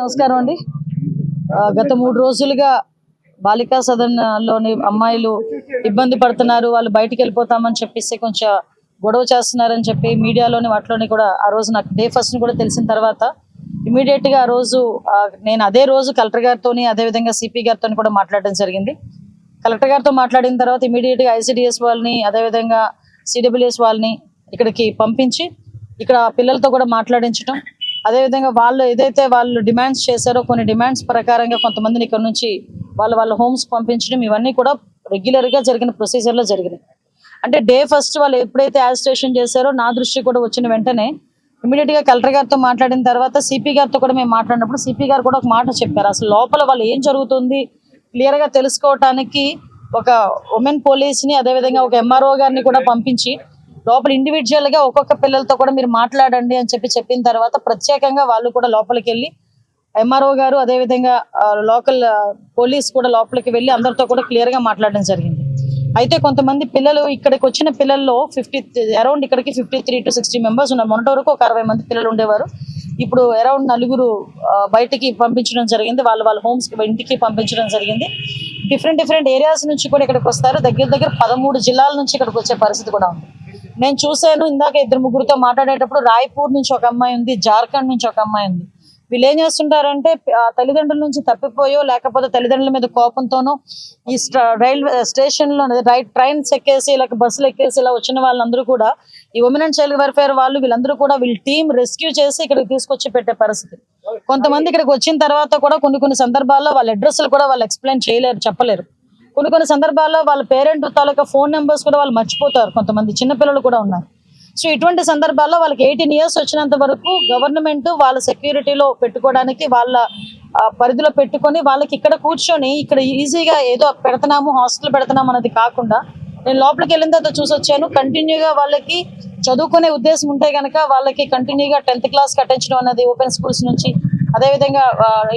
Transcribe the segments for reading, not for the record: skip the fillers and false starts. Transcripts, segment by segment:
నమస్కారం అండి. గత 3 రోజులుగా బాలికా సదన్లోని అమ్మాయిలు ఇబ్బంది పడుతున్నారు, వాళ్ళు బయటికి వెళ్ళిపోతామని చెప్పేసి కొంచెం గొడవ చేస్తున్నారని చెప్పి మీడియాలోని వాటిలోని కూడా ఆ రోజు నాకు డే ఫస్ట్ కూడా తెలిసిన తర్వాత ఇమీడియట్గా ఆ రోజు నేను అదే రోజు కలెక్టర్ గారితోని అదేవిధంగా సిపి గారితో కూడా మాట్లాడడం జరిగింది. కలెక్టర్ గారితో మాట్లాడిన తర్వాత ఇమీడియట్గా ఐసిడిఎస్ వాళ్ళని అదేవిధంగా సిడబ్ల్యూఎస్ వాళ్ళని ఇక్కడికి పంపించి ఇక్కడ పిల్లలతో కూడా మాట్లాడించడం, అదేవిధంగా వాళ్ళు ఏదైతే వాళ్ళు డిమాండ్స్ చేశారో కొన్ని డిమాండ్స్ ప్రకారంగా కొంతమందిని ఇక్కడ నుంచి వాళ్ళ హోమ్స్ పంపించడం, ఇవన్నీ కూడా రెగ్యులర్గా జరిగిన ప్రొసీజర్లో జరిగినాయి. అంటే డే ఫస్ట్ వాళ్ళు ఎప్పుడైతే యాజిటేషన్ చేశారో నా దృష్టి కూడా వచ్చిన వెంటనే ఇమీడియట్గా కలెక్టర్ గారితో మాట్లాడిన తర్వాత సిపి గారితో కూడా మేము మాట్లాడినప్పుడు సిపి గారు కూడా ఒక మాట చెప్పారు. అసలు లోపల వాళ్ళు ఏం జరుగుతుంది క్లియర్గా తెలుసుకోవటానికి ఒక ఉమెన్ పోలీస్ని అదేవిధంగా ఒక ఎంఆర్ఓ గారిని కూడా పంపించి లోపల ఇండివిజువల్గా ఒక్కొక్క పిల్లలతో కూడా మీరు మాట్లాడండి అని చెప్పిన తర్వాత ప్రత్యేకంగా వాళ్ళు కూడా లోపలికి వెళ్ళి ఎంఆర్ఓ గారు అదేవిధంగా లోకల్ పోలీస్ కూడా లోపలికి వెళ్ళి అందరితో కూడా క్లియర్గా మాట్లాడడం జరిగింది. అయితే కొంతమంది పిల్లలు ఇక్కడికి వచ్చిన పిల్లల్లో అరౌండ్ ఇక్కడికి 53 to 60 మెంబర్స్ ఉన్నారు. మొన్నటి వరకు ఒక 60 మంది పిల్లలు ఉండేవారు. ఇప్పుడు అరౌండ్ 4 బయటికి పంపించడం జరిగింది, వాళ్ళ హోమ్స్ ఇంటికి పంపించడం జరిగింది. డిఫరెంట్ ఏరియాస్ నుంచి కూడా ఇక్కడికి వస్తారు. దగ్గర 13 జిల్లాల నుంచి ఇక్కడికి వచ్చే పరిస్థితి కూడా ఉంది. నేను చూశాను ఇందాక 2-3 మాట్లాడేటప్పుడు రాయ్పూర్ నుంచి ఒక అమ్మాయి ఉంది, జార్ఖండ్ నుంచి ఒక అమ్మాయి ఉంది. వీళ్ళు ఏం చేస్తుంటారంటే తల్లిదండ్రుల నుంచి తప్పిపోయో లేకపోతే తల్లిదండ్రుల మీద కోపంతోనో ఈ రైల్వే స్టేషన్లో ట్రైన్స్ ఎక్కేసి లేక బస్సులు ఎక్కేసి ఇలా వచ్చిన వాళ్ళందరూ కూడా ఈ ఉమెన్ అండ్ చైల్డ్ వెల్ఫేర్ వాళ్ళు వీళ్ళందరూ కూడా వీళ్ళ టీం రెస్క్యూ చేసి ఇక్కడికి తీసుకొచ్చి పెట్టే పరిస్థితి. కొంతమంది ఇక్కడికి వచ్చిన తర్వాత కూడా కొన్ని సందర్భాల్లో వాళ్ళ అడ్రస్లు కూడా వాళ్ళు ఎక్స్ప్లెయిన్ చేయలేరు, చెప్పలేరు. కొన్ని సందర్భాల్లో వాళ్ళ పేరెంట్ తాలూకా ఫోన్ నెంబర్స్ కూడా వాళ్ళు మర్చిపోతారు. కొంతమంది చిన్నపిల్లలు కూడా ఉన్నారు. సో ఇటువంటి సందర్భాల్లో వాళ్ళకి 18 years వచ్చినంత వరకు గవర్నమెంట్ వాళ్ళ సెక్యూరిటీలో పెట్టుకోవడానికి వాళ్ళ పరిధిలో పెట్టుకొని వాళ్ళకి ఇక్కడ కూర్చొని ఇక్కడ ఈజీగా ఏదో పెడుతున్నాము హాస్టల్ పెడుతున్నాము అన్నది కాకుండా నేను లోపలికి వెళ్ళిన తర్వాత చూసి వచ్చాను. కంటిన్యూగా వాళ్ళకి చదువుకునే ఉద్దేశం ఉంటే కనుక వాళ్ళకి కంటిన్యూగా 10th class కట్టించడం అనేది ఓపెన్ స్కూల్స్ నుంచి అదేవిధంగా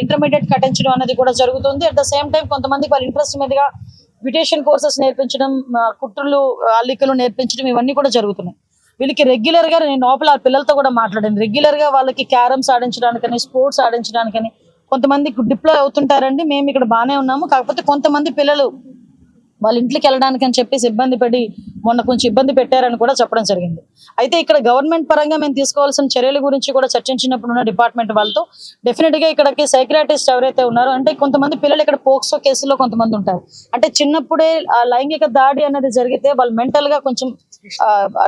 ఇంటర్మీడియట్ కట్టించడం అనేది కూడా జరుగుతుంది. అట్ ద సేమ్ టైం కొంతమందికి వాళ్ళ ఇంట్రెస్ట్ మీదుగా బ్యూటిషియన్ కోర్సెస్ నేర్పించడం, కుట్రులు అల్లికలు నేర్పించడం ఇవన్నీ కూడా జరుగుతున్నాయి. వీళ్ళకి రెగ్యులర్గా నేను లోపల ఆ పిల్లలతో కూడా మాట్లాడాను. రెగ్యులర్గా వాళ్ళకి క్యారమ్స్ ఆడించడానికని స్పోర్ట్స్ ఆడించడానికని కొంతమంది డిప్లాయ్ అవుతుంటారండి. మేము ఇక్కడ బాగానే ఉన్నాము, కాకపోతే కొంతమంది పిల్లలు వాళ్ళ ఇంట్లోకి వెళ్ళడానికి అని చెప్పేసి ఇబ్బంది పడి మొన్న కొంచెం ఇబ్బంది పెట్టారని కూడా చెప్పడం జరిగింది. అయితే ఇక్కడ గవర్నమెంట్ పరంగా మేము తీసుకోవాల్సిన చర్యల గురించి కూడా చర్చించినప్పుడు ఉన్న డిపార్ట్మెంట్ వాళ్ళతో డెఫినెట్గా ఇక్కడికి సైక్రాటిస్ట్ ఎవరైతే ఉన్నారో అంటే కొంతమంది పిల్లలు ఇక్కడ పోక్సో కేసులో కొంతమంది ఉంటారు. అంటే చిన్నప్పుడే లైంగిక దాడి అనేది జరిగితే వాళ్ళు మెంటల్గా కొంచెం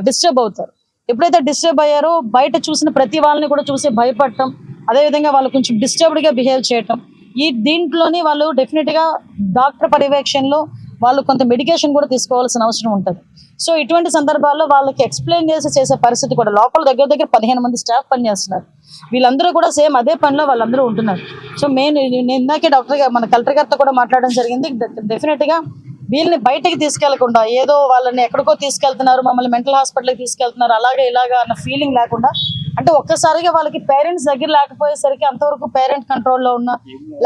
డిస్టర్బ్ అవుతారు. ఎప్పుడైతే డిస్టర్బ్ అయ్యారో బయట చూసిన ప్రతి వాళ్ళని కూడా చూసి భయపడటం, అదేవిధంగా వాళ్ళు కొంచెం డిస్టర్బ్డ్గా బిహేవ్ చేయటం, దీంట్లోని వాళ్ళు డెఫినెట్గా డాక్టర్ పర్యవేక్షణలో వాళ్ళు కొంత మెడికేషన్ కూడా తీసుకోవాల్సిన అవసరం ఉంటుంది. సో ఇటువంటి సందర్భాల్లో వాళ్ళకి ఎక్స్ప్లెయిన్ చేసే పరిస్థితి కూడా లోపల దగ్గర 15 మంది స్టాఫ్ పనిచేస్తున్నారు. వీళ్ళందరూ కూడా సేమ్ అదే పనిలో వాళ్ళందరూ ఉంటున్నారు. సో నేను ఇందాకే మన కలెక్టర్ గారితో కూడా మాట్లాడడం జరిగింది. డెఫినెట్గా వీళ్ళని బయటకి తీసుకెళ్లకుండా ఏదో వాళ్ళని ఎక్కడికో తీసుకెళ్తున్నారు, మమ్మల్ని మెంటల్ హాస్పిటల్కి తీసుకెళ్తున్నారు ఇలాగా అన్న ఫీలింగ్ లేకుండా, అంటే ఒక్కసారిగా వాళ్ళకి పేరెంట్స్ దగ్గర లేకపోయేసరికి అంతవరకు పేరెంట్ కంట్రోల్లో ఉన్న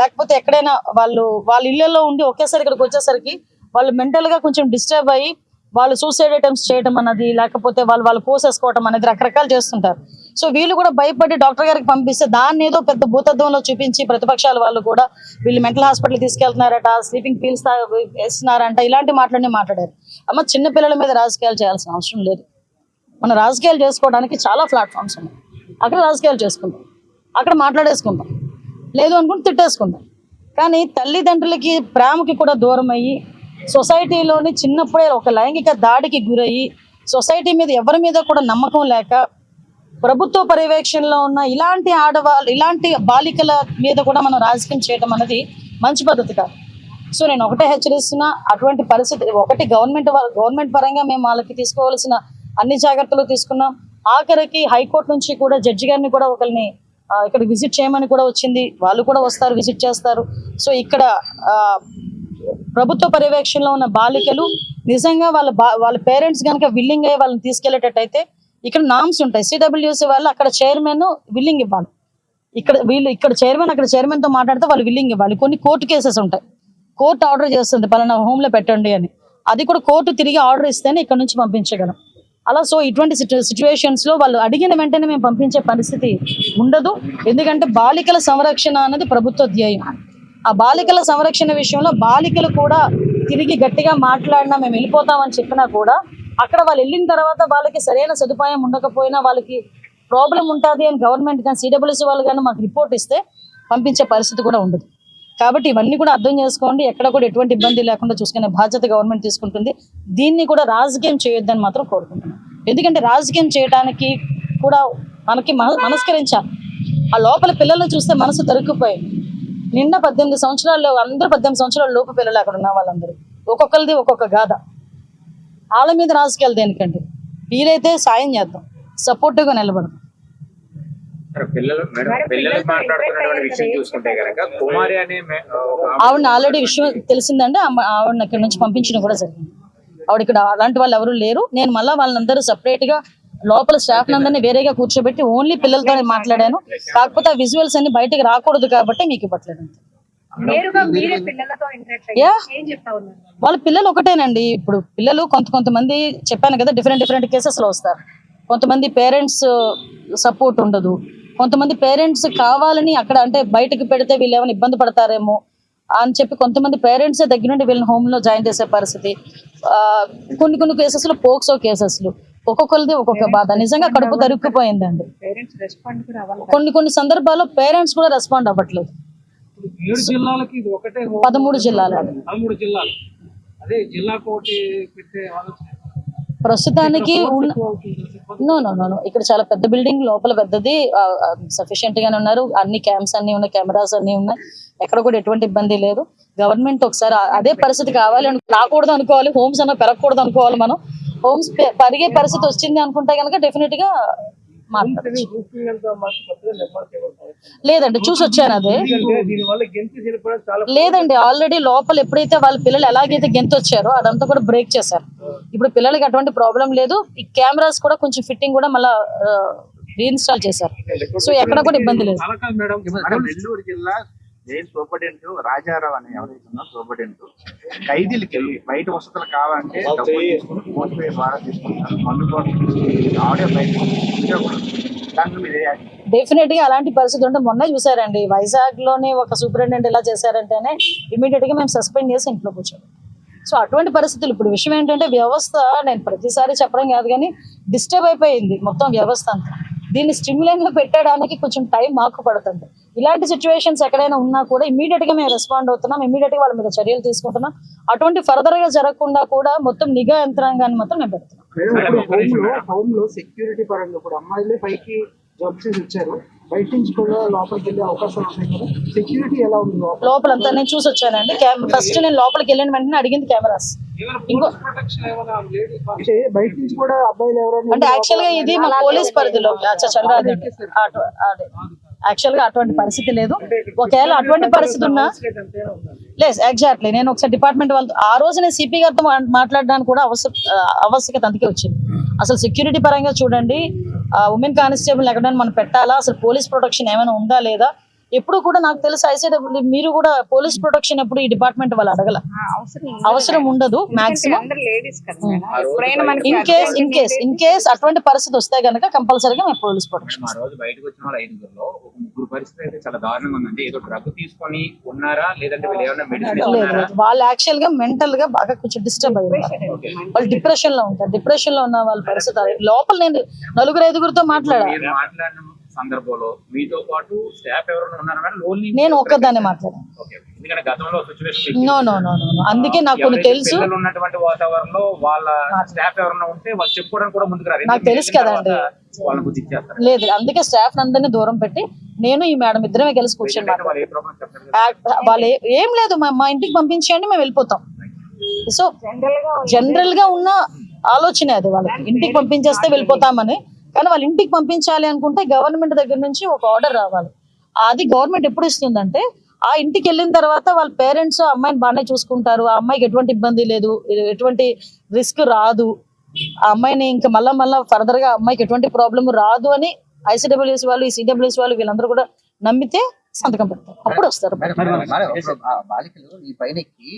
లేకపోతే ఎక్కడైనా వాళ్ళ ఇళ్లలో ఉండి ఒకేసారి ఇక్కడికి వచ్చేసరికి వాళ్ళు మెంటల్గా కొంచెం డిస్టర్బ్ అయ్యి వాళ్ళు సూసైడ్ అటెంప్ట్స్ చేయడం అన్నది లేకపోతే వాళ్ళు కోసేసుకోవడం అనేది రకరకాలు చేస్తుంటారు. సో వీళ్ళు కూడా భయపడి డాక్టర్ గారికి పంపిస్తే దాన్ని ఏదో పెద్ద భూతత్వంలో చూపించి ప్రతిపక్షాల వాళ్ళు కూడా వీళ్ళు మెంటల్ హాస్పిటల్ తీసుకెళ్తున్నారట, స్లీపింగ్ పిల్స్ వేస్తున్నారంట, ఇలాంటి మాటలన్నీ మాట్లాడారు. అమ్మ చిన్న పిల్లల మీద రాజకీయాలు చేయాల్సిన అవసరం లేదు. మనం రాజకీయాలు చేసుకోవడానికి చాలా ప్లాట్ఫామ్స్ ఉన్నాయి. అక్కడ రాజకీయాలు చేసుకుంటాం, అక్కడ మాట్లాడేసుకుంటాం, లేదు అనుకుంటే తిట్టేసుకుంటాం. కానీ తల్లిదండ్రులకి ప్రేమకి కూడా దూరం అయ్యి సొసైటీలోని చిన్నప్పుడే ఒక లైంగిక దాడికి గురయ్యి సొసైటీ మీద ఎవరి మీద కూడా నమ్మకం లేక ప్రభుత్వ పర్యవేక్షణలో ఉన్న ఇలాంటి బాలికల మీద కూడా మనం రాజకీయం చేయడం అనేది మంచి పద్ధతి కాదు. సో నేను ఒకటే హెచ్చరిస్తున్నా, అటువంటి పరిస్థితి ఒకటి గవర్నమెంట్ పరంగా మేము వాళ్ళకి తీసుకోవాల్సిన అన్ని జాగ్రత్తలు తీసుకున్నాం. ఆఖరికి హైకోర్టు నుంచి కూడా జడ్జి గారిని కూడా ఒకరిని ఇక్కడ విజిట్ చేయమని కూడా వచ్చింది. వాళ్ళు కూడా వస్తారు, విజిట్ చేస్తారు. సో ఇక్కడ ప్రభుత్వ పర్యవేక్షణలో ఉన్న బాలికలు నిజంగా వాళ్ళ పేరెంట్స్ కనుక విల్లింగ్ అయ్యి వాళ్ళని తీసుకెళ్లేటట్టయితే ఇక్కడ నామ్స్ ఉంటాయి. సిడబ్ల్యూసీ వాళ్ళు అక్కడ చైర్మన్ విల్లింగ్ ఇవ్వాలి. ఇక్కడ చైర్మన్ అక్కడ చైర్మన్తో మాట్లాడితే వాళ్ళు విల్లింగ్ ఇవ్వాలి. కొన్ని కోర్టు కేసెస్ ఉంటాయి, కోర్టు ఆర్డర్ చేస్తుంది పలానా హోమ్లో పెట్టండి అని, అది కూడా కోర్టు తిరిగి ఆర్డర్ ఇస్తేనే ఇక్కడ నుంచి పంపించగలం. అలా సో ఇటువంటి సిచ్యువేషన్స్ లో వాళ్ళు అడిగిన వెంటనే మేము పంపించే పరిస్థితి ఉండదు. ఎందుకంటే బాలికల సంరక్షణ అనేది ప్రభుత్వ ధ్యేయం. ఆ బాలికల సంరక్షణ విషయంలో బాలికలు కూడా తిరిగి గట్టిగా మాట్లాడినా మేము వెళ్ళిపోతామని చెప్పినా కూడా అక్కడ వాళ్ళు వెళ్ళిన తర్వాత వాళ్ళకి సరైన సదుపాయం ఉండకపోయినా వాళ్ళకి ప్రాబ్లం ఉంటుంది అని గవర్నమెంట్ కానీ సిడబ్ల్యూసీ వాళ్ళు కానీ మాకు రిపోర్ట్ ఇస్తే పంపించే పరిస్థితి కూడా ఉండదు. కాబట్టి ఇవన్నీ కూడా అర్థం చేసుకోండి. ఎక్కడ కూడా ఎటువంటి ఇబ్బంది లేకుండా చూసుకునే బాధ్యత గవర్నమెంట్ తీసుకుంటుంది. దీన్ని కూడా రాజకీయం చేయొద్దని మాత్రం కోరుకుంటున్నాం. ఎందుకంటే రాజకీయం చేయడానికి కూడా మనకి మనస్కరించాలి. ఆ లోపల పిల్లల్ని చూస్తే మనసు తరుక్కుపోయింది. నిన్న 18 సంవత్సరాల్లో అందరూ 18 సంవత్సరాల లోపు పిల్లలు అక్కడ ఉన్న వాళ్ళందరూ ఒక్కొక్కరిది ఒక్కొక్క గాథ. వాళ్ళ మీద రాజకీయాలు దేనికండి? వీలైతే సాయం చేద్దాం, సపోర్టివ్గా నిలబడదాం. ఆవిడ ఆల్రెడీ విషయం తెలిసిందంటే ఆవిడని ఇక్కడ నుంచి పంపించడం కూడా జరిగింది. ఆవిడ ఇక్కడ అలాంటి వాళ్ళు ఎవరు లేరు. నేను మళ్ళీ వాళ్ళందరూ సపరేట్ గా లోపల స్టాఫ్ అందరినీ వేరేగా కూర్చోబెట్టి ఓన్లీ పిల్లలతోనే మాట్లాడాను. కాకపోతే ఆ విజువల్స్ అన్ని బయటకు రాకూడదు కాబట్టి మీకు ఇవ్వట్లేదు. వాళ్ళ పిల్లలు ఒకటేనండి. ఇప్పుడు పిల్లలు కొంతమంది చెప్పాను కదా, డిఫరెంట్ కేసెస్ లో వస్తారు. కొంతమంది పేరెంట్స్ సపోర్ట్ ఉండదు, కొంతమంది పేరెంట్స్ కావాలని అక్కడ అంటే బయటకు పెడితే వీళ్ళు ఏమైనా ఇబ్బంది పడతారేమో అని చెప్పి కొంతమంది పేరెంట్స్ దగ్గర నుండి వీళ్ళని హోమ్ లో జాయిన్ చేసే పరిస్థితి. కొన్ని కేసెస్ లో పోక్సో కేసెస్లు ఒక్కొక్కరిది ఒక్కొక్క బాధ. నిజంగా కడుపు తరుక్కుపోయిందండి. కొన్ని సందర్భాల్లో పేరెంట్స్ కూడా రెస్పాండ్ అవ్వట్లేదు. 13 జిల్లాలు ప్రస్తుతానికి నో ఇక్కడ చాలా పెద్ద బిల్డింగ్, లోపల పెద్దది, సఫిషియెంట్ గానే ఉన్నారు. అన్ని క్యాంప్స్ అన్ని ఉన్నాయి, కెమెరాస్ అన్ని ఉన్నాయి. ఎక్కడ కూడా ఎటువంటి ఇబ్బంది లేదు. గవర్నమెంట్ ఒకసారి అదే పరిస్థితి కావాలి రాకూడదు అనుకోవాలి, హోమ్స్ అన్న పెరగకూడదు అనుకోవాలి. మనం హోమ్స్ పెరిగే పరిస్థితి వచ్చింది అనుకుంటే కనుక డెఫినెట్ గా లేదండి, చూసి వచ్చాను. అదే లేదండి, ఆల్రెడీ లోపల ఎప్పుడైతే వాళ్ళ పిల్లలు ఎలాగైతే గెంతు వచ్చారో అదంతా కూడా బ్రేక్ చేశారు. ఇప్పుడు పిల్లలకి అటువంటి ప్రాబ్లం లేదు. ఈ కెమెరాస్ కూడా కొంచెం ఫిట్టింగ్ కూడా మళ్ళీ రీఇన్స్టాల్ చేశారు. సో ఎక్కడ కూడా ఇబ్బంది లేదు. నెల్లూరు జిల్లా జైలు సూపరింటెండెంట్ రాజారావు అని ఎవరైతున్నా సూపరింటెండెంట్ ఖైదీలకి బయట వసతులు కావాలంటే డెఫినెట్ గా అలాంటి పరిస్థితి ఉంటే మొన్న చూసారండి, వైజాగ్ లోనే ఒక సూపరింటెండెంట్ ఎలా చేశారంటేనే ఇమీడియట్ గా మేము సస్పెండ్ చేసి ఇంట్లో కూర్చోండి. సో అటువంటి పరిస్థితులు. ఇప్పుడు విషయం ఏంటంటే వ్యవస్థ, నేను ప్రతిసారి చెప్పడం కాదు కానీ డిస్టర్బ్ అయిపోయింది మొత్తం వ్యవస్థ అంతా. దీన్ని స్టిమ్యులేట్ గా పెట్టడానికి కొంచెం టైం మాకు పడుతుంది. ఇలాంటి సిచ్యువేషన్స్ ఎక్కడైనా ఉన్నా కూడా ఇమీడియట్ గా మేము రెస్పాండ్ అవుతున్నాం, ఇమీడియట్ గా వాళ్ళ మీద చర్యలు తీసుకుంటున్నాం. అటువంటి ఫర్దర్ గా జరగకుండా కూడా మొత్తం నిఘా యంత్రాంగాన్ని మాత్రం మేము పెడుతున్నాం. సెక్యూరిటీ పరంగా కూడా అమ్మాయిలే పైకి జాబ్స్ ఇచ్చారు, బయట నుంచి కూడా లోపలికి వెళ్ళే అవకాశం ఉన్నాయి కదా, సెక్యూరిటీ ఎలా ఉంది లోపలంతా? నేను చూసి వచ్చానండి. ఫస్ట్ నేను లోపలికి వెళ్ళిన వెంటనే అడిగింది కెమెరాస్. ఇంకో బయట నుంచి కూడా అబ్బాయిలు ఎవరైనా అంటే యాక్చువల్ గా ఇది మా పోలీస్ పరిధిలో చంద్రాది యాక్చువల్ గా అటువంటి పరిస్థితి లేదు. ఒకవేళ అటువంటి పరిస్థితి ఉన్నా లేదు. ఎగ్జాక్ట్లీ నేను ఒకసారి డిపార్ట్మెంట్ వాళ్ళతో ఆ రోజు నేను సిపి గారితో మాట్లాడడానికి కూడా ఆవశ్యకత అందుకే వచ్చింది. అసలు సెక్యూరిటీ పరంగా చూడండి, ఉమెన్ కానిస్టేబుల్ ఎక్కడైనా మనం పెట్టాలా, అసలు పోలీస్ ప్రొటెక్షన్ ఏమైనా ఉందా లేదా. ఎప్పుడు కూడా నాకు తెలుసు ఐసీడబ్ల్యూ మీరు కూడా పోలీస్ ప్రొటెక్షన్ ఎప్పుడు ఈ డిపార్ట్మెంట్ వాళ్ళు అడగల, అవసరం ఉండదు మాక్సిమం. ఇన్ కేస్ అటువంటి పరిస్థితి వస్తే గనక కంపల్సరీగా మేము పోలీస్ ప్రొటెక్షన్. వాళ్ళు యాక్చువల్ గా మెంటల్ గా బాగా కొంచెం డిస్టర్బ్ అయ్యారు. వాళ్ళు డిప్రెషన్ లో ఉంటారు. డిప్రెషన్ లో ఉన్న వాళ్ళ పరిస్థితి లోపల నేను 4-5 మాట్లాడాను. సందర్భంలో మీతో పాటు స్టాఫ్ ఎవరైనా ఉన్నారా? నేను ఒక్కదాన్ని మాట్లాడాను. అందుకే నాకు తెలుసు. ఉన్నటువంటి వాతావరణంలో వాళ్ళ స్టాఫ్ ఎవరైనా ఉంటే వాళ్ళు చెప్పుకోవడానికి కూడా ముందుకు రారు. నాకు తెలుసు కదండి. లేదు, అందుకే స్టాఫ్ అందరినీ దూరం పెట్టి నేను ఈ మేడం ఇద్దరమే కలిసి కూర్చొని వాళ్ళు ఏం లేదు మా ఇంటికి పంపించండి మేము వెళ్ళిపోతాం. సో జనరల్ గా ఉన్న ఆలోచన అది, వాళ్ళకి ఇంటికి పంపించేస్తే వెళ్ళిపోతామని. కానీ వాళ్ళు ఇంటికి పంపించాలి అనుకుంటే గవర్నమెంట్ దగ్గర నుంచి ఒక ఆర్డర్ రావాలి. అది గవర్నమెంట్ ఎప్పుడు ఇస్తుందంటే ఆ ఇంటికి వెళ్ళిన తర్వాత వాళ్ళ పేరెంట్స్ అమ్మాయిని బాగానే చూసుకుంటారు, ఆ అమ్మాయికి ఎటువంటి ఇబ్బంది లేదు, ఎటువంటి రిస్క్ రాదు, ఆ అమ్మాయిని ఇంకా మళ్ళా ఫర్దర్ గా అమ్మాయికి ఎటువంటి ప్రాబ్లం రాదు అని ఐసీడబ్ల్యూఎస్ వాళ్ళు, ఈ సిడబ్ల్యూఎస్ వాళ్ళు వీళ్ళందరూ కూడా నమ్మితే సంతకం పెడతారు, అప్పుడు వస్తారు. బాలికలు ఈ పైనకి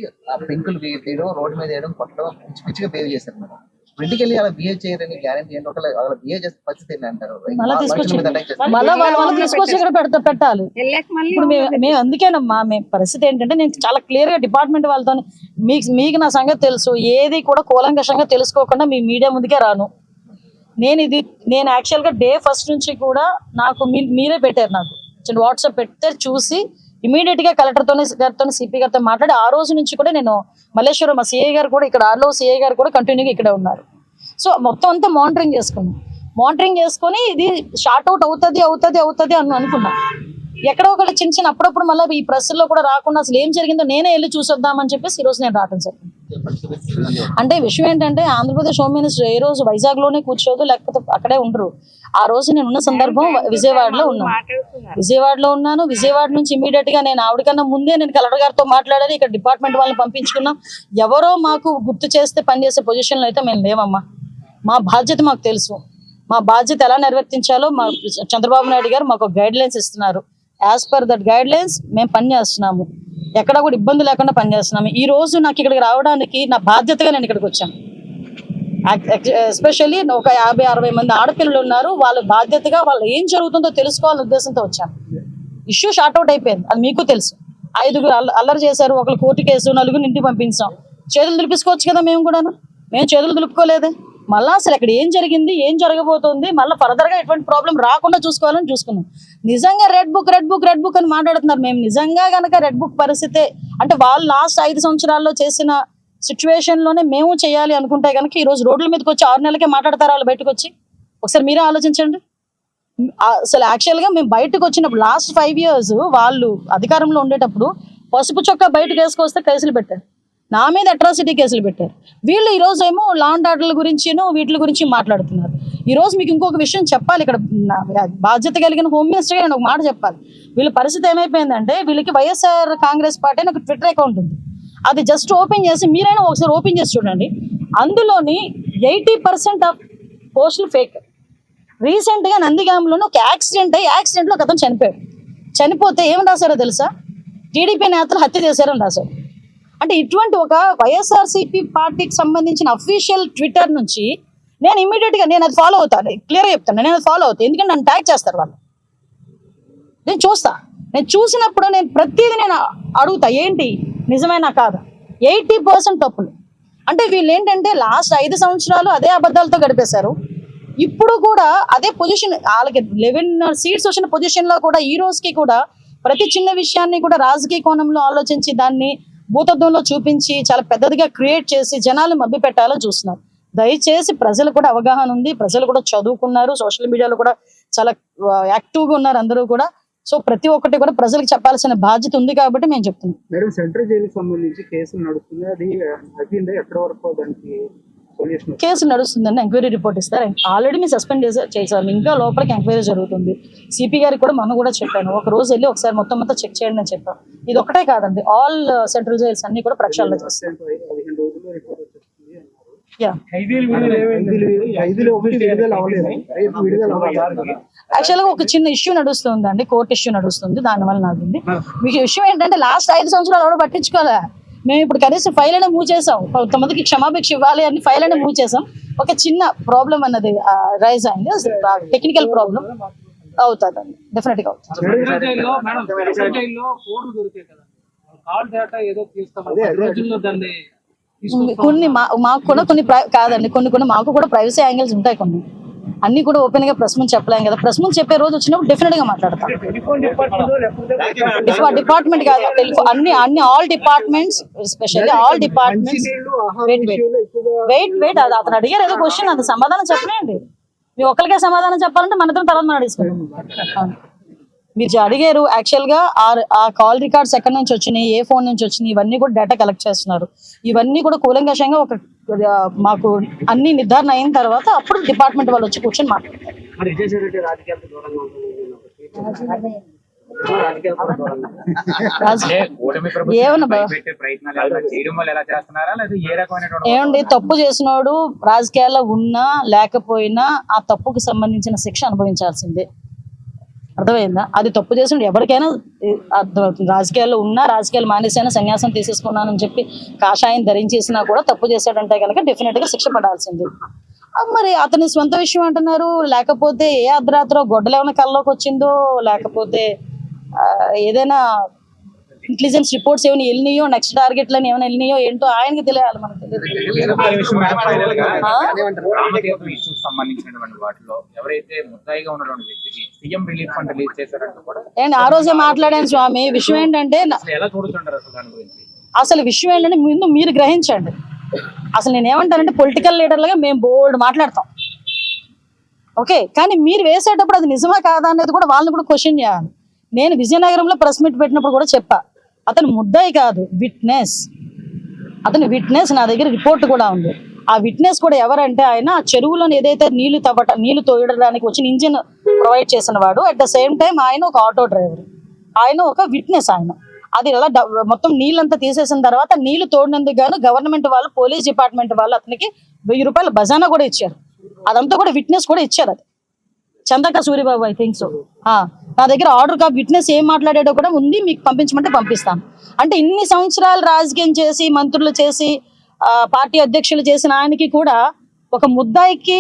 పెంకులు వేయడం, రోడ్డు మీద వేయడం, కొట్టడం పిచ్చిగా బిహేవ్ చేశారు మేడం. ఇంటికి వెళ్ళి అలా బిహేవ్ చేయరని గ్యారెంటీ ఏంటి? ఒకవేళ అలా బిహేవ్ చేసే పరిస్థితి ఏంటి అంటారు? మళ్ళీ తీసుకొచ్చి మనుషుల మీద attack చేస్తారు. మళ్ళీ వాళ్ళు తీసుకొచ్చి ఇక్కడ పెట్టాలి. ఇప్పుడు మేము అందుకేనమ్మా మేము పరిస్థితి ఏంటంటే నేను చాలా క్లియర్ గా డిపార్ట్మెంట్ వాళ్ళతో మీకు నా సంగతి తెలుసు, ఏది కూడా కూలంకషంగా తెలుసుకోకుండా మీ మీడియా ముందుకే రాను. నేను యాక్చువల్ గా డే ఫస్ట్ నుంచి కూడా నాకు మీరే పెట్టారు, నాకు వాట్సాప్ పెడితే చూసి ఇమీడియట్ గా కలెక్టర్తో సిపి గారితో మాట్లాడి ఆ రోజు నుంచి కూడా నేను మల్లేశ్వరం మా సిఐ గారు కూడా ఇక్కడ ఆర్లో సిఐ గారు కూడా కంటిన్యూగా ఇక్కడే ఉన్నారు. సో మొత్తం అంతా మానిటరింగ్ చేసుకొని ఇది షార్ట్ అవుట్ అవుతుంది అని అనుకున్నా. ఎక్కడో ఒకటి చిన్న అప్పుడప్పుడు మళ్ళీ ఈ ప్రెస్లో కూడా రాకుండా అసలు ఏం జరిగిందో నేనే వెళ్ళి చూసొద్దామని చెప్పేసి ఈ రోజు నేను రావటం జరిగింది. అంటే విషయం ఏంటంటే ఆంధ్రప్రదేశ్ హోమ్ మినిస్టర్ ఏ రోజు వైజాగ్ లోనే కూర్చోదు, లేకపోతే అక్కడే ఉండరు. ఆ రోజు నేను ఉన్న సందర్భం విజయవాడలో ఉన్నాను. విజయవాడ నుంచి ఇమీడియట్ గా నేను ఆవిడకన్నా ముందే నేను కలెక్టర్ గారితో మాట్లాడాలి, ఇక్కడ డిపార్ట్మెంట్ వాళ్ళని పంపించుకున్నాం. ఎవరో మాకు గుర్తు చేస్తే పనిచేసే పొజిషన్లో అయితే మేము లేవమ్మా. మా బాధ్యత మాకు తెలుసు, మా బాధ్యత ఎలా నిర్వర్తించాలో మా చంద్రబాబు నాయుడు గారు మాకు గైడ్ లైన్స్ ఇస్తున్నారు. As per that guide lines మేము పనిచేస్తున్నాము, ఎక్కడ కూడా ఇబ్బంది లేకుండా పనిచేస్తున్నాము. ఈ రోజు నాకు ఇక్కడికి రావడానికి నా బాధ్యతగా నేను ఇక్కడికి వచ్చాను. ఎస్పెషల్లీ ఒక 50-60 మంది ఆడపిల్లలు ఉన్నారు, వాళ్ళ బాధ్యతగా వాళ్ళు ఏం జరుగుతుందో తెలుసుకోవాలనే ఉద్దేశంతో వచ్చాను. ఇష్యూ షార్ట్ అవుట్ అయిపోయింది, అది మీకు తెలుసు. 5 అల్లరి చేశారు, ఒకరు కోర్టు కేసు, 4 ఇంటికి పంపించాం. చేతులు దులిపించుకోవచ్చు కదా, మేము చేతులు దులుపుకోలేదే. మళ్ళీ అసలు ఇక్కడ ఏం జరిగింది, ఏం జరగబోతుంది, మళ్ళీ ఫర్దర్ గా ఎటువంటి ప్రాబ్లం రాకుండా చూసుకోవాలని చూసుకున్నాం. నిజంగా రెడ్ బుక్ అని మాట్లాడుతున్నారు. మేము నిజంగా గనక రెడ్ బుక్ పరిస్థితే అంటే వాళ్ళు లాస్ట్ 5 సంవత్సరాల్లో చేసిన సిచ్యువేషన్ లోనే మేము చేయాలి అనుకుంటే కనుక ఈ రోజు రోడ్ల మీదకి వచ్చి 6 నెలలకే మాట్లాడతారు వాళ్ళు బయటకు వచ్చి? ఒకసారి మీరే ఆలోచించండి. అసలు యాక్చువల్ గా మేము బయటకు వచ్చినప్పుడు లాస్ట్ 5 years వాళ్ళు అధికారంలో ఉండేటప్పుడు పసుపు చొక్కా బయటకు వేసుకొస్తే కేసులు పెట్టారు, నా మీద అట్రాసిటీ కేసులు పెట్టారు. వీళ్ళు ఈ రోజు ఏమో లా అండ్ ఆర్డర్ల గురించి వీటి గురించి మాట్లాడుతున్నారు. ఈ రోజు మీకు ఇంకొక విషయం చెప్పాలి, ఇక్కడ బాధ్యత కలిగిన హోమ్ మినిస్టర్ గా నేను ఒక మాట చెప్పాలి. వీళ్ళ పరిస్థితి ఏమైపోయిందంటే వీళ్ళకి వైఎస్ఆర్ కాంగ్రెస్ పార్టీ అని ఒక ట్విట్టర్ అకౌంట్ ఉంది, అది జస్ట్ ఓపెన్ చేసి మీరైనా ఒకసారి ఓపెన్ చేసి చూడండి. అందులోని 80% ఆఫ్ పోస్టులు ఫేక్. రీసెంట్ గా నందిగాంలోనే ఒక యాక్సిడెంట్ లో ఒక అతను చనిపోతే ఏం రాశారో తెలుసా? టీడీపీ నేతలు హత్య చేశారని రాశారు. అంటే ఇటువంటి ఒక వైఎస్ఆర్సీపీ పార్టీకి సంబంధించిన అఫీషియల్ ట్విట్టర్ నుంచి నేను ఇమీడియట్ గా నేను అది ఫాలో అవుతాను, క్లియర్ గా చెప్తాను, నేను అది ఫాలో అవుతాను. ఎందుకంటే నన్ను ట్యాగ్ చేస్తారు వాళ్ళు. నేను చూసినప్పుడు నేను ప్రతిదీ నేను అడుగుతా, ఏంటి నిజమేనా కాదా? 80% తప్పులు. అంటే వీళ్ళు ఏంటంటే లాస్ట్ 5 సంవత్సరాలు అదే అబద్ధాలతో గడిపేశారు. ఇప్పుడు కూడా అదే పొజిషన్, వాళ్ళకి 11 seats వచ్చిన పొజిషన్ లో కూడా ఈ రోజుకి కూడా ప్రతి చిన్న విషయాన్ని కూడా రాజకీయ కోణంలో ఆలోచించి దాన్ని భూతత్వంలో చూపించి చాలా పెద్దదిగా క్రియేట్ చేసి జనాలు మభ్య పెట్టాలని చూస్తున్నారు. దయచేసి ప్రజలు కూడా అవగాహన ఉంది, ప్రజలు కూడా చదువుకున్నారు, సోషల్ మీడియాలో కూడా చాలా యాక్టివ్గా ఉన్నారు అందరూ కూడా. సో ప్రతి ఒక్కటి కూడా ప్రజలకు చెప్పాల్సిన బాధ్యత ఉంది కాబట్టి మేము చెప్తున్నాం. మేడం, సెంట్రల్ జైలుకి సంబంధించి కేసులు నడుస్తుంది, అది అయిందా? ఎక్కడ వరకు దానికి కేసు నడుస్తుందండి, ఎంక్వైరీ రిపోర్ట్ ఇస్తారు. ఆల్రెడీ మేము సస్పెండ్ చేశారు, ఇంకా లోపలికి ఎంక్వైరీ జరుగుతుంది. సిపి గారికి కూడా మొన్న కూడా చెప్పాను, ఒక రోజు వెళ్ళి ఒకసారి మొత్తం చెక్ చేయండి అని చెప్పాను. ఇది ఒకటే కాదండి, ఆల్ సెంట్రల్ జైల్స్ అన్ని కూడా ప్రక్షాళన చేస్తాం. యాక్చువల్గా ఒక చిన్న ఇష్యూ నడుస్తుంది అండి, కోర్టు ఇష్యూ నడుస్తుంది, దానివల్ల నాకుంది. మీకు విషయం ఏంటంటే లాస్ట్ 5 సంవత్సరాలు ఎవడో పట్టించుకోలే. మేము ఇప్పుడు కనీసం ఫైల్ అయినా మూవ్ చేసాం, కొంతమందికి క్షమాభిక్ష ఇవ్వాలి అని ఫైల్ అయినా మూవ్ చేసాం. ఒక చిన్న ప్రాబ్లం అన్నది రైజ్ అయింది, టెక్నికల్ ప్రాబ్లం అవుతుందండి, డెఫినెట్ గా అవుతుంది. కొన్ని మాకు కూడా కొన్ని కాదండి, కొన్ని మాకు కూడా ప్రైవసీ యాంగిల్స్ ఉంటాయి. కొన్ని అన్ని కూడా ఓపెన్ గా ప్రెస్ ముందు చెప్పలేం కదా. ప్రెస్ ముందు చెప్పే రోజు వచ్చినప్పుడు డెఫినెట్ గా మాట్లాడతాం. డిపార్ట్మెంట్ కాదు, అన్ని all departments, especially all departments. Wait అది అతను అడిగారు ఏదో క్వశ్చన్, అది సమాధానం చెప్పలేండి. మీ ఒక్కరికే సమాధానం చెప్పాలంటే మనతో తర్వాత మనం అడిగిస్తాం. మీరు అడిగారు యాక్చువల్ గా ఆ కాల్ రికార్డ్స్ ఎక్కడి నుంచి వచ్చినాయి, ఏ ఫోన్ నుంచి వచ్చినాయి, ఇవన్నీ కూడా డేటా కలెక్ట్ చేస్తున్నారు. ఇవన్నీ కూడా కూలంకషంగా ఒక మాకు అన్ని నిర్ధారణ అయిన తర్వాత అప్పుడు డిపార్ట్మెంట్ వాళ్ళు వచ్చి కూర్చొని మాట్లాడతారు. ఏమండి, తప్పు చేసినోడు రాజకీయాల్లో ఉన్నా లేకపోయినా ఆ తప్పుకు సంబంధించిన శిక్ష అనుభవించాల్సిందే. అర్థమైందా? అది తప్పు చేసిన ఎవరికైనా అర్థమవుతుంది. రాజకీయాల్లో ఉన్నా, రాజకీయాలు మానేసైనా సన్యాసం తీసేసుకున్నానని చెప్పి కాషాయం ధరించేసినా కూడా తప్పు చేశాడంటే కనుక డెఫినెట్ గా శిక్ష పడాల్సింది. మరి అతని స్వంత విషయం అంటున్నారు, లేకపోతే ఏ అర్ధరాత్రో గొడ్డలు ఏమైనా కల్లోకి వచ్చిందో, లేకపోతే ఏదైనా ఇంటెలిజెన్స్ రిపోర్ట్స్ ఏమైనా వెళ్ళినాయో, నెక్స్ట్ టార్గెట్లని ఏమైనా వెళ్ళినాయో ఏంటో ఆయనకి తెలియాలి, మనకు తెలియదు. సంబంధించినటువంటి వాటిలో ఎవరైతే ముద్దాయిగా ఉన్నటువంటి వ్యక్తికి సీఎం రిలీఫ్ ఫండ్ రిలీజ్ చేశారంటూ కూడా అండ్ ఆ రోజే మాట్లాడాను స్వామి. విషయం ఏంటంటే ఎలా చూడుతుంటారు అసలు దాని గురించి? అసలు విషయం ఏంటంటే ముందు మీరు గ్రహించండి. అసలు నేను ఏమంటానంటే పొలిటికల్ లీడర్లుగా మేము బోల్డ్ మాట్లాడతాం, ఓకే, కానీ మీరు వేసేటప్పుడు అది నిజమా కాదా అనేది కూడా వాళ్ళని కూడా క్వశ్చన్ చేయాలి. నేను విజయనగరంలో ప్రెస్ మీట్ పెట్టినప్పుడు కూడా చెప్పా, అతను ముద్దాయి కాదు, విట్నెస్. అతను విట్నెస్, నా దగ్గర రిపోర్ట్ కూడా ఉంది. ఆ విట్నెస్ కూడా ఎవరంటే ఆయన ఆ చెరువులోని ఏదైతే నీళ్లు తోయడానికి వచ్చిన ఇంజిన్ ప్రొవైడ్ చేసిన వాడు. అట్ ద సేమ్ టైం ఆయన ఒక ఆటో డ్రైవర్, ఆయన ఒక విట్నెస్. ఆయన అది ఎలా మొత్తం నీళ్ళంతా తీసేసిన తర్వాత నీళ్లు తోడినందుకు గాను గవర్నమెంట్ వాళ్ళు, పోలీస్ డిపార్ట్మెంట్ వాళ్ళు అతనికి 1000 రూపాయల బజానా కూడా ఇచ్చారు. అదంతా కూడా విట్నెస్ కూడా ఇచ్చారు. అది Chandaka Suribabu, I think so. నా దగ్గర ఆర్డర్ కాపీ, విట్నెస్ ఏం మాట్లాడాడో కూడా ఉంది, మీకు పంపించమంటే పంపిస్తాను. అంటే ఇన్ని సంవత్సరాలు రాజకీయం చేసి, మంత్రులు చేసి, పార్టీ అధ్యక్షులు చేసిన ఆయనకి కూడా ఒక ముద్దాయికి,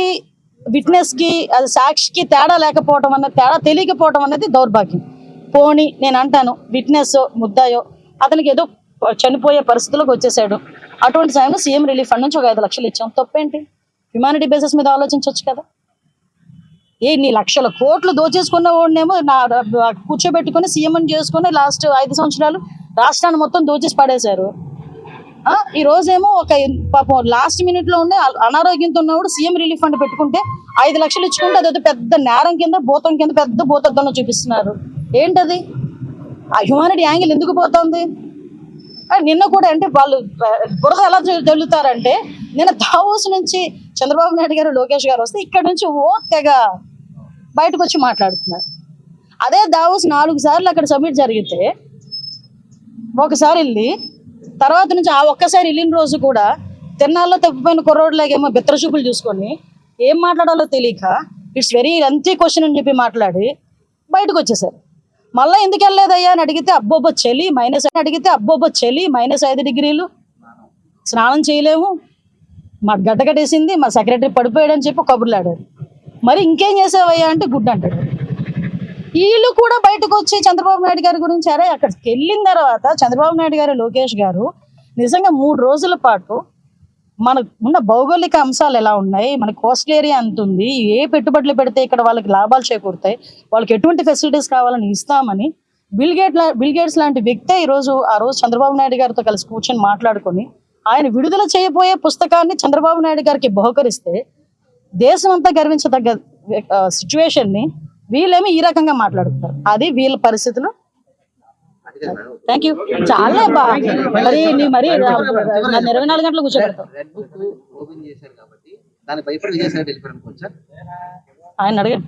విట్నెస్ కి, అది సాక్షికి తేడా లేకపోవడం అన్నది, తేడా తెలియకపోవడం అనేది దౌర్భాగ్యం. పోనీ నేను అంటాను, విట్నెస్ ముద్దాయో అతనికి ఏదో చనిపోయే పరిస్థితులకు వచ్చేసాడు, అటువంటి సమయంలో సీఎం రిలీఫ్ ఫండ్ నుంచి ఒక 5 లక్షలు ఇచ్చాం. తప్పేంటి? హ్యుమానిటీ బేసిస్ మీద ఆలోచించవచ్చు కదా. నీ లక్షల కోట్లు దోచేసుకున్న వాడినేమో కూర్చోబెట్టుకుని సీఎం చేసుకుని లాస్ట్ 5 సంవత్సరాలు రాష్ట్రాన్ని మొత్తం దోచేసి పడేశారు. ఈ రోజేమో ఒక పాపం లాస్ట్ మినిట్ లో ఉండే అనారోగ్యంతో ఉన్నవాడు సీఎం రిలీఫ్ ఫండ్ పెట్టుకుంటే 5 లక్షలు ఇచ్చుకుంటే అదొక పెద్ద నేరం కింద, భూతం కింద, పెద్ద భూతద్దంలో చూపిస్తున్నారు. ఏంటది? ఆ హ్యుమానిటీ యాంగిల్ ఎందుకు పోతుంది? నిన్న కూడా అంటే వాళ్ళు బురద ఎలా జల్లుతారంటే, నిన్న దావోస్ నుంచి చంద్రబాబు నాయుడు గారు, లోకేష్ గారు వస్తే ఇక్కడ నుంచి తెగ బయటకు వచ్చి మాట్లాడుతున్నారు. అదే దావోస్ 4 సార్లు అక్కడ సబ్మిట్ జరిగితే, ఒకసారి వెళ్ళి తర్వాత నుంచి ఆ ఒక్కసారి వెళ్ళిన రోజు కూడా తిన్నాల్లో తప్పిపోయిన కుర్రోడ్లాగేమో బిత్ర చూపులు చూసుకొని ఏం మాట్లాడాలో తెలియక ఇట్స్ వెరీ లెంతీ క్వశ్చన్ అని చెప్పి మాట్లాడి బయటకు వచ్చేసారు. మళ్ళీ ఎందుకు వెళ్ళలేదయ్యా అని అడిగితే అబ్బోబ్బో చలి -5 డిగ్రీలు, స్నానం చేయలేము, మా గడ్డగట్టేసింది, మా సెక్రటరీ పడిపోయాడు అని చెప్పి కబుర్లు ఆడారు. మరి ఇంకేం చేసావయ్యా అంటే గుడ్ అంటాడు. వీళ్ళు కూడా బయటకు వచ్చి చంద్రబాబు నాయుడు గారి గురించి, అరే అక్కడికి వెళ్ళిన తర్వాత చంద్రబాబు నాయుడు గారు, లోకేష్ గారు నిజంగా 3 రోజుల పాటు మనకు ఉన్న భౌగోళిక అంశాలు ఎలా ఉన్నాయి, మన కోస్టల్ ఏరియా ఎంత ఉంది, ఏ పెట్టుబడులు పెడితే ఇక్కడ వాళ్ళకి లాభాలు చేకూరుతాయి, వాళ్ళకి ఎటువంటి ఫెసిలిటీస్ కావాలని ఇస్తామని బిల్ గేట్స్ లాంటి వ్యక్తే ఆ రోజు చంద్రబాబు నాయుడు గారితో కలిసి కూర్చొని మాట్లాడుకొని ఆయన విడుదల చేయబోయే పుస్తకాన్ని చంద్రబాబు నాయుడు గారికి బహుకరిస్తే దేశం అంతా గర్వించదగ్గ సిచ్యువేషన్ ని వీళ్ళేమో ఈ రకంగా మాట్లాడుతున్నారు. అది వీళ్ళ పరిస్థితులు. Thank you. చాలా మరి 24 గంటలు కూర్చోబెడతాం. ఆయన అడగండి.